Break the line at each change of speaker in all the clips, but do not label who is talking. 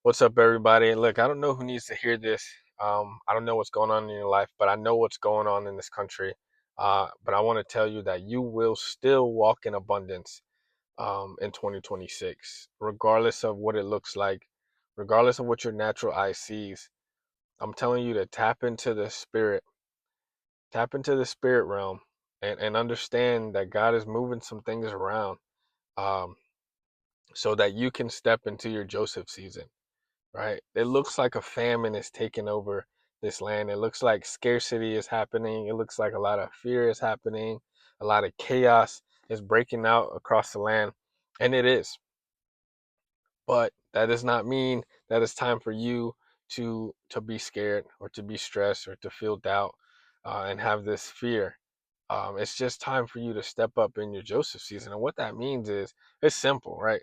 What's up, everybody? Look, I don't know who needs to hear this. I don't know what's going on in your life, but I know what's going on in this country. But I want to tell you that you will still walk in abundance in 2026, regardless of what it looks like, regardless of what your natural eye sees. I'm telling you to tap into the spirit realm, and understand that God is moving some things around um, so that you can step into your Joseph season. Right? It looks like a famine is taking over this land. It looks like scarcity is happening. It looks like a lot of fear is happening. A lot of chaos is breaking out across the land. And it is. But that does not mean that it's time for you to be scared or to be stressed or to feel doubt and have this fear. It's just time for you to step up in your Joseph season. And what that means is it's simple, right?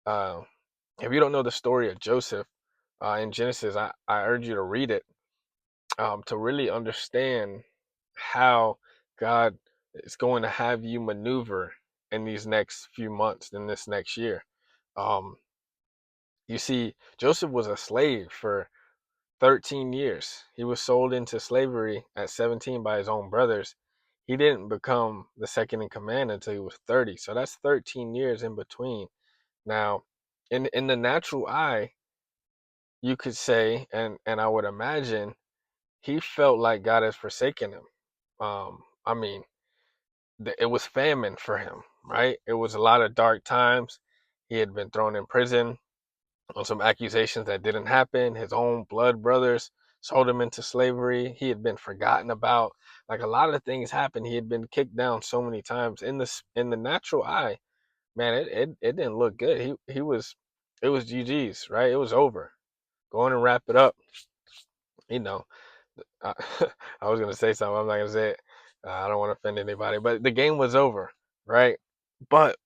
Uh, if you don't know the story of Joseph in Genesis, I urge you to read it to really understand how God is going to have you maneuver in these next few months, in this next year. Um, you see, Joseph was a slave for 13 years. He was sold into slavery at 17 by his own brothers. He didn't become the second in command until he was 30. So that's 13 years in between. Now, in the natural eye, you could say, and I would imagine, he felt like God has forsaken him. I mean, it was famine for him, right? It was a lot of dark times. He had been thrown in prison on some accusations that didn't happen. His own blood brothers sold him into slavery. He had been forgotten about. Like a lot of things happened. He had been kicked down so many times. In the natural eye, man, it didn't look good. He was it was GG's, right? It was over. Go on and wrap it up. You know, I, I was gonna say something. I'm not gonna say it. I don't want to offend anybody, but the game was over, right? But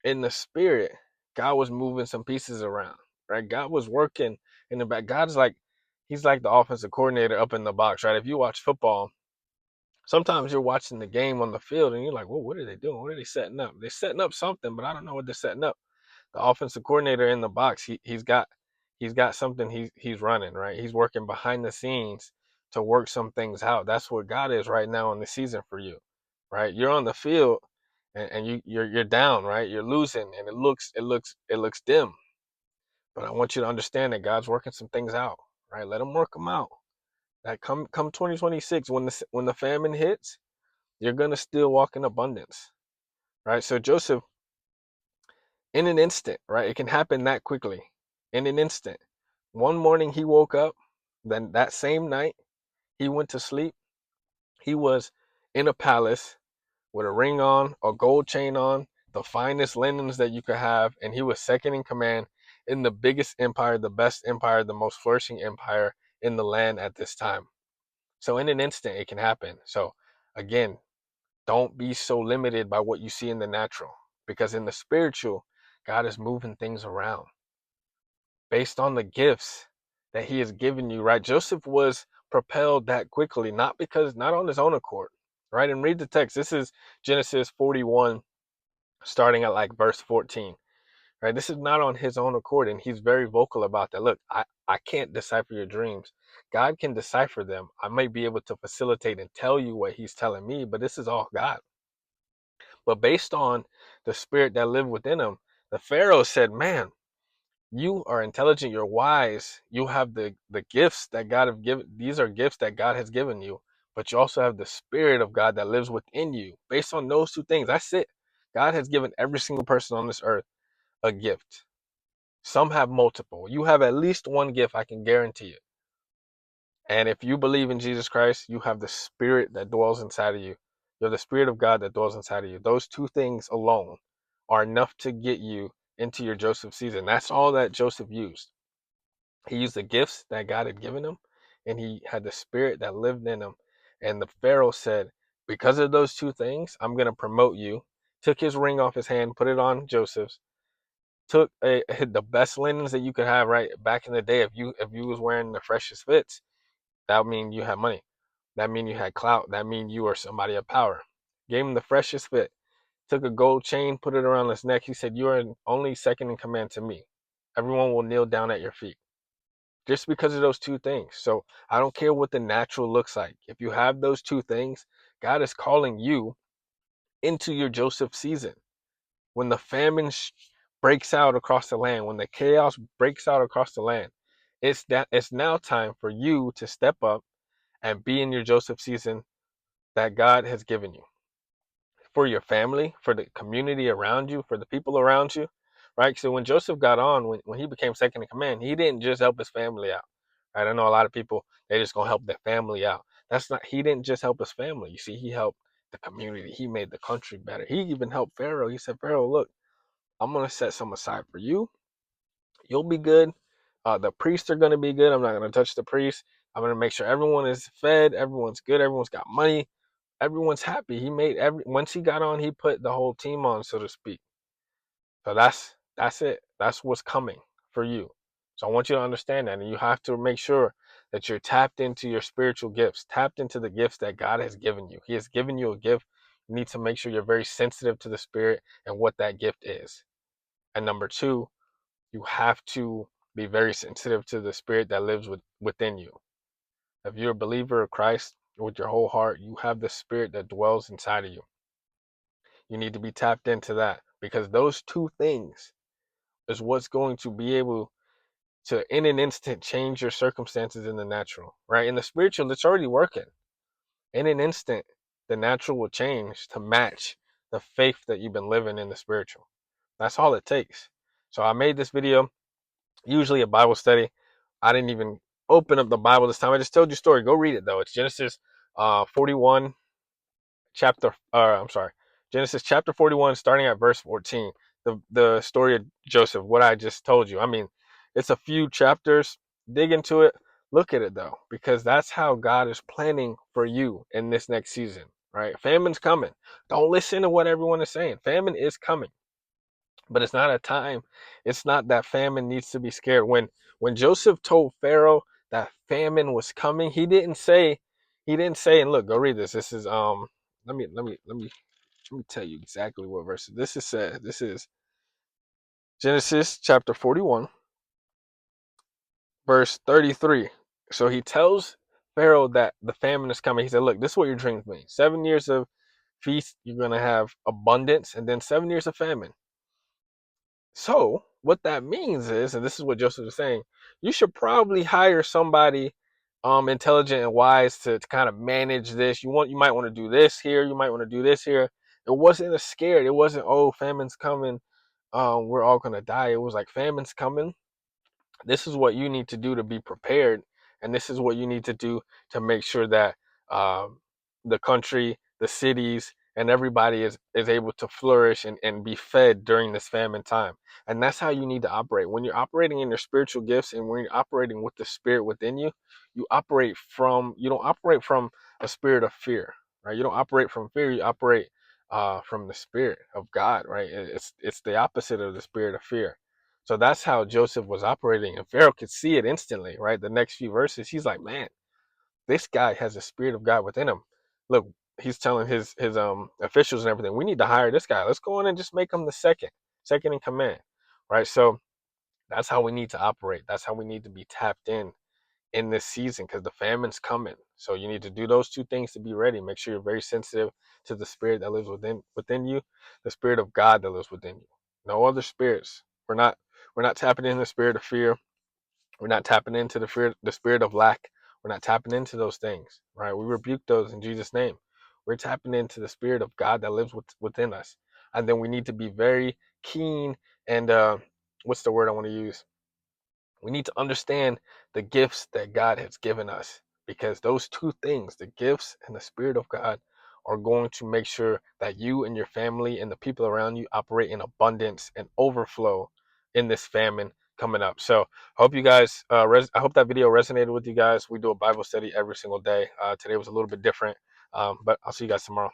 in the spirit, God was moving some pieces around, right? God was working in the back. God's like, He's like the offensive coordinator up in the box, right? If you watch football, sometimes you're watching the game on the field and you're like, well, what are they doing? What are they setting up? They're setting up something, but I don't know what they're setting up. The offensive coordinator in the box, he's got something he's running, right? He's working behind the scenes to work some things out. That's what God is right now in the season for you, right? You're on the field and you're down, right? You're losing and it looks dim. But I want you to understand that God's working some things out, right? Let him work them out. That come 2026 when the famine hits, you're going to still walk in abundance, right? So Joseph, in an instant, right? It can happen that quickly. In an instant. One morning he woke up, then that same night he went to sleep. He was in a palace with a ring on, a gold chain on, the finest linens that you could have, and he was second in command in the biggest empire, the best empire, the most flourishing empire in the land at this time. So in an instant it can happen. So again, don't be so limited by what you see in the natural, because in the spiritual, God is moving things around based on the gifts that he has given you, right? Joseph was propelled that quickly, not on his own accord, right? And read the text. This is Genesis 41, starting at like verse 14, right? This is not on his own accord. And he's very vocal about that. Look, I can't decipher your dreams. God can decipher them. I may be able to facilitate and tell you what he's telling me, but this is all God. But based on the spirit that lived within him, the Pharaoh said, man, you are intelligent, you're wise, you have the gifts that God have given. These are gifts that God has given you, but you also have the spirit of God that lives within you. Based on those two things, that's it. God has given every single person on this earth a gift. Some have multiple. You have at least one gift, I can guarantee it. And if you believe in Jesus Christ, you have the spirit that dwells inside of you. You have the spirit of God that dwells inside of you. Those two things alone are enough to get you into your Joseph season. That's all that Joseph used. He used the gifts that God had given him, and he had the spirit that lived in him. And the Pharaoh said, because of those two things, I'm going to promote you. Took his ring off his hand, put it on Joseph's. Took the best linens that you could have, right? Back in the day, if you was wearing the freshest fits, that would mean you had money. That mean you had clout. That mean you were somebody of power. Gave him the freshest fit. Took a gold chain, put it around his neck. He said, you are only second in command to me. everyone will kneel down at your feet. Just because of those two things. So I don't care what the natural looks like. If you have those two things, God is calling you into your Joseph season. When the famine breaks out across the land, when the chaos breaks out across the land, it's now time for you to step up and be in your Joseph season that God has given you for your family, for the community around you, for the people around you, right? So when Joseph got on, when he became second in command, he didn't just help his family out. Right? I know a lot of people, they just gonna help their family out. That's not, he didn't just help his family. You see, he helped the community. He made the country better. He even helped Pharaoh. He said, Pharaoh, look, I'm gonna set some aside for you. You'll be good. The priests are gonna be good. I'm not gonna touch the priests. I'm gonna make sure everyone is fed, everyone's good, everyone's got money, everyone's happy. He made every once he got on, he put the whole team on, so to speak. So that's it. That's what's coming for you. So I want you to understand that, and you have to make sure that you're tapped into your spiritual gifts, tapped into the gifts that God has given you. He has given you a gift. You need to make sure you're very sensitive to the Spirit and what that gift is. And number two, you have to be very sensitive to the Spirit that lives within you. If you're a believer of Christ with your whole heart, you have the Spirit that dwells inside of you. You need to be tapped into that, because those two things is what's going to be able to, in an instant, change your circumstances in the natural, right? In the spiritual, it's already working. In an instant, the natural will change to match the faith that you've been living in the spiritual. That's all it takes. So I made this video, usually a Bible study. I didn't even open up the Bible this time. I just told you a story. Go read it though. It's Genesis 41 chapter I'm sorry, Genesis chapter 41, starting at verse 14. The story of Joseph, what I just told you. I mean, it's a few chapters. Dig into it. Look at it though, because that's how God is planning for you in this next season, right? Famine's coming. Don't listen to what everyone is saying. Famine is coming. But it's not a time. It's not that famine needs to be scared. When Joseph told Pharaoh that famine was coming, he didn't say, and look, go read this. This is let me tell you exactly what verse this is said. This is Genesis chapter 41, verse 33. So he tells Pharaoh that the famine is coming. He said, look, this is what your dreams mean. 7 years of feast, you're gonna have abundance, and then 7 years of famine. So what that means is, and this is what Joseph is saying, you should probably hire somebody intelligent and wise to kind of manage this. You might want to do this here, you might want to do this here. It wasn't a scared, it wasn't, oh, famine's coming, we're all gonna die. It was like, famine's coming. This is what you need to do to be prepared, and this is what you need to do to make sure that um, the country, the cities, and everybody is able to flourish and be fed during this famine time. And that's how you need to operate. When you're operating in your spiritual gifts and when you're operating with the Spirit within you, you don't operate from a spirit of fear, right? You don't operate from fear, you operate from the Spirit of God, right? It's the opposite of the spirit of fear. So that's how Joseph was operating, and Pharaoh could see it instantly, right? The next few verses, he's like, man, this guy has the Spirit of God within him. Look, he's telling his officials and everything, we need to hire this guy. Let's go in and just make him the second in command, right? So that's how we need to operate. That's how we need to be tapped in this season, because the famine's coming. So you need to do those two things to be ready. Make sure you're very sensitive to the Spirit that lives within you, the Spirit of God that lives within you. No other spirits. We're not tapping in the spirit of fear. We're not tapping into the spirit of lack. We're not tapping into those things, right? We rebuke those in Jesus' name. We're tapping into the Spirit of God that lives within us. And then we need to be very keen and what's the word I want to use? We need to understand the gifts that God has given us, because those two things, the gifts and the Spirit of God, are going to make sure that you and your family and the people around you operate in abundance and overflow in this famine coming up. So I hope you guys, I hope that video resonated with you guys. We do a Bible study every single day. Today was a little bit different, but I'll see you guys tomorrow.